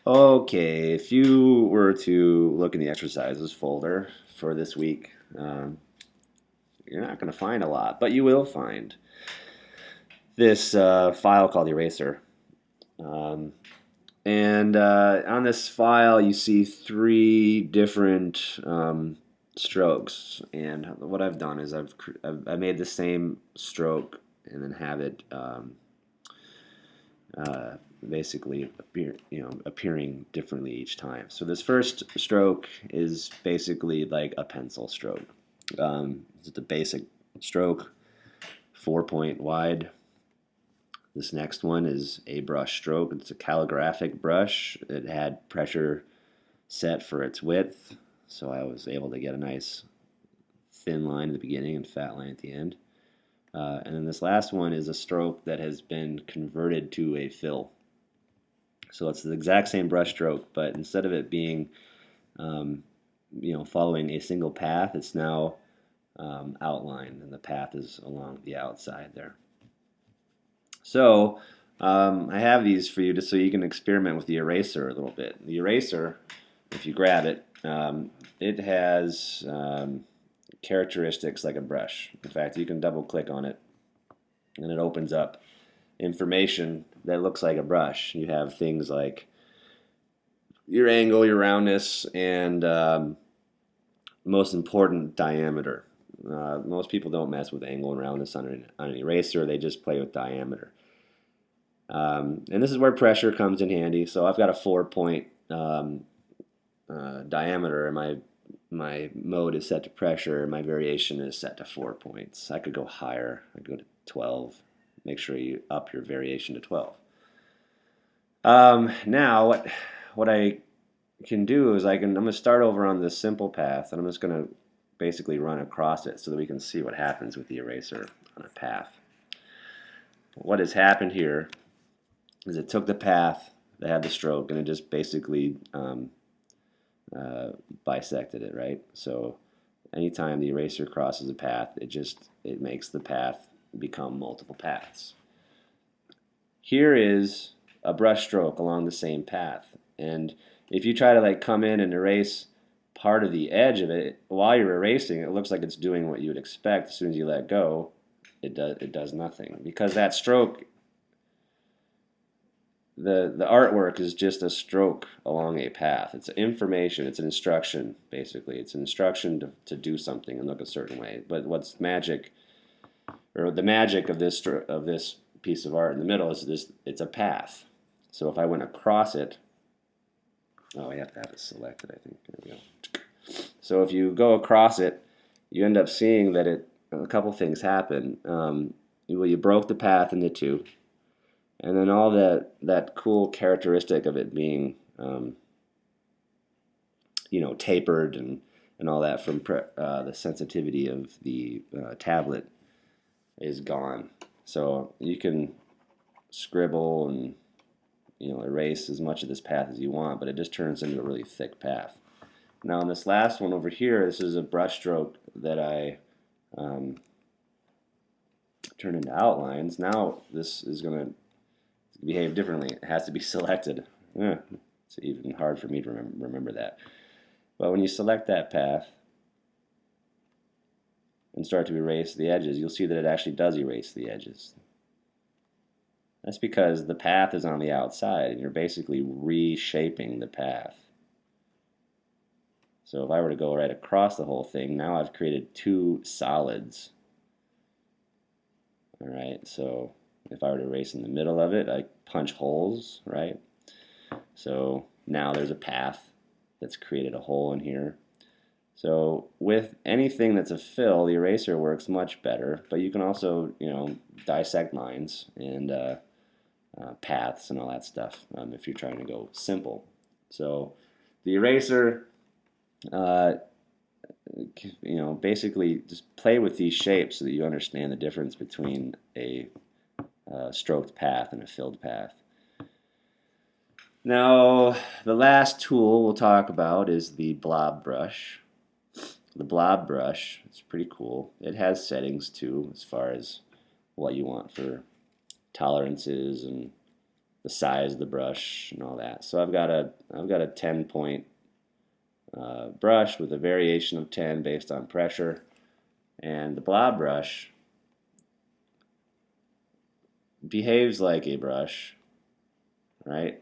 Okay, if you were to look in the exercises folder for this week, you're not going to find a lot, but you will find this file called Eraser. Um, and on this file, you see three different strokes. And what I've done is I've made the same stroke and then have it uh, basically appearing differently each time. So this first stroke is basically like a pencil stroke. It's a basic stroke, 4-point wide. This next one is a brush stroke. It's a calligraphic brush. It had pressure set for its width, so I was able to get a nice thin line at the beginning and fat line at the end. And then this last one is a stroke that has been converted to a fill. So it's the exact same brush stroke, but instead of it being, following a single path, it's now outlined, and the path is along the outside there. So I have these for you just so you can experiment with the eraser a little bit. The eraser, if you grab it, it has characteristics like a brush. In fact, you can double click on it and it opens up information that looks like a brush. You have things like your angle, your roundness, and most important, diameter. Most people don't mess with angle and roundness on an eraser. They just play with diameter. And this is where pressure comes in handy. So I've got a 4-point diameter, and my mode is set to pressure, and my variation is set to 4 points. I could go higher. I could go to 12. Make sure you up your variation to 12. Now, what I can do is I'm going to start over on this simple path, and I'm just going to basically run across it so that we can see what happens with the eraser on a path. What has happened here is it took the path that had the stroke and it just basically bisected it, right? So anytime the eraser crosses a path, it makes the path become multiple paths. Here is a brush stroke along the same path, and if you try to come in and erase part of the edge of it while you're erasing, it looks like it's doing what you would expect. As soon as you let go, it does nothing, because that stroke, the artwork is just a stroke along a path. It's information. It's an instruction, basically. It's an instruction to do something and look a certain way. But what's magic, or the magic of this piece of art in the middle, is this: it's a path. So if I went across it, we have to have it selected, I think. There we go. So if you go across it, you end up seeing that a couple things happen. You broke the path into two. And then all that cool characteristic of it being, tapered and all that from the sensitivity of the tablet is gone. So you can scribble and erase as much of this path as you want, but it just turns into a really thick path. Now on this last one over here, this is a brush stroke that I turn into outlines. Now this is going to behave differently. It has to be selected. It's even hard for me to remember that. But when you select that path and start to erase the edges, you'll see that it actually does erase the edges. That's because the path is on the outside, and you're basically reshaping the path. So if I were to go right across the whole thing, now I've created two solids. All right, so if I were to erase in the middle of it, I punch holes, right? So now there's a path that's created a hole in here. So with anything that's a fill, the eraser works much better, but you can also, dissect lines and paths and all that stuff if you're trying to go simple. So the eraser, basically just play with these shapes so that you understand the difference between a stroked path and a filled path. Now, the last tool we'll talk about is the blob brush. The blob brush is pretty cool. It has settings too, as far as what you want for tolerances and the size of the brush and all that. So I've got a 10 point brush with a variation of 10 based on pressure, and the blob brush behaves like a brush, right?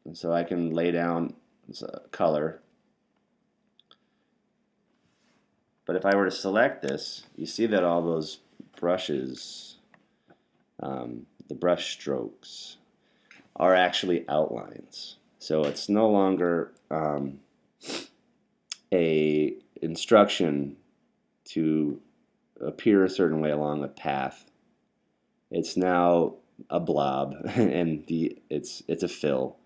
And so I can lay down color, but if I were to select this, you see that all those brushes, the brush strokes, are actually outlines. So it's no longer a instruction to appear a certain way along a path. It's now a blob, and it's a fill,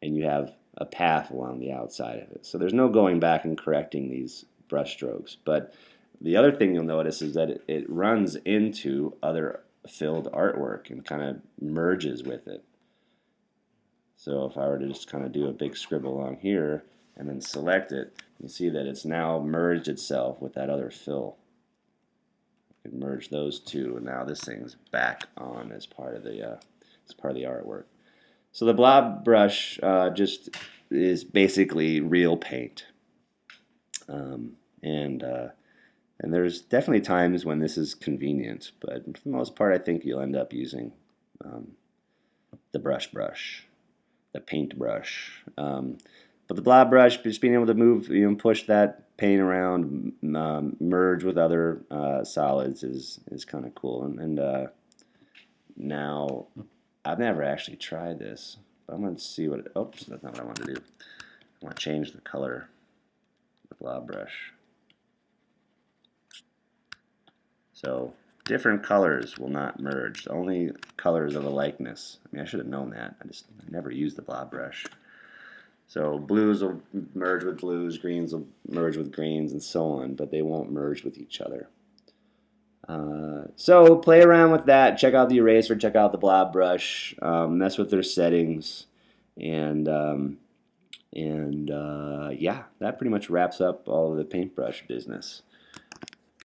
and you have a path along the outside of it. So there's no going back and correcting these brush strokes. But the other thing you'll notice is that it runs into other filled artwork and kind of merges with it. So if I were to just kind of do a big scribble along here and then select it, you see that it's now merged itself with that other fill. You can merge those two, and now this thing's back on as part of the artwork. So the blob brush just is basically real paint, and there's definitely times when this is convenient, but for the most part, I think you'll end up using the brush, the paint brush. But the blob brush, just being able to move, push that paint around, merge with other solids is kind of cool. And now, I've never actually tried this, but I'm going to see what. Oops, that's not what I want to do. I want to change the color of the blob brush. So different colors will not merge. Only colors of a likeness. I mean, I should have known that. I never used the blob brush. So blues will merge with blues, greens will merge with greens, and so on, but they won't merge with each other. So play around with that. Check out the eraser, check out the blob brush, mess with their settings, and yeah, that pretty much wraps up all of the paintbrush business.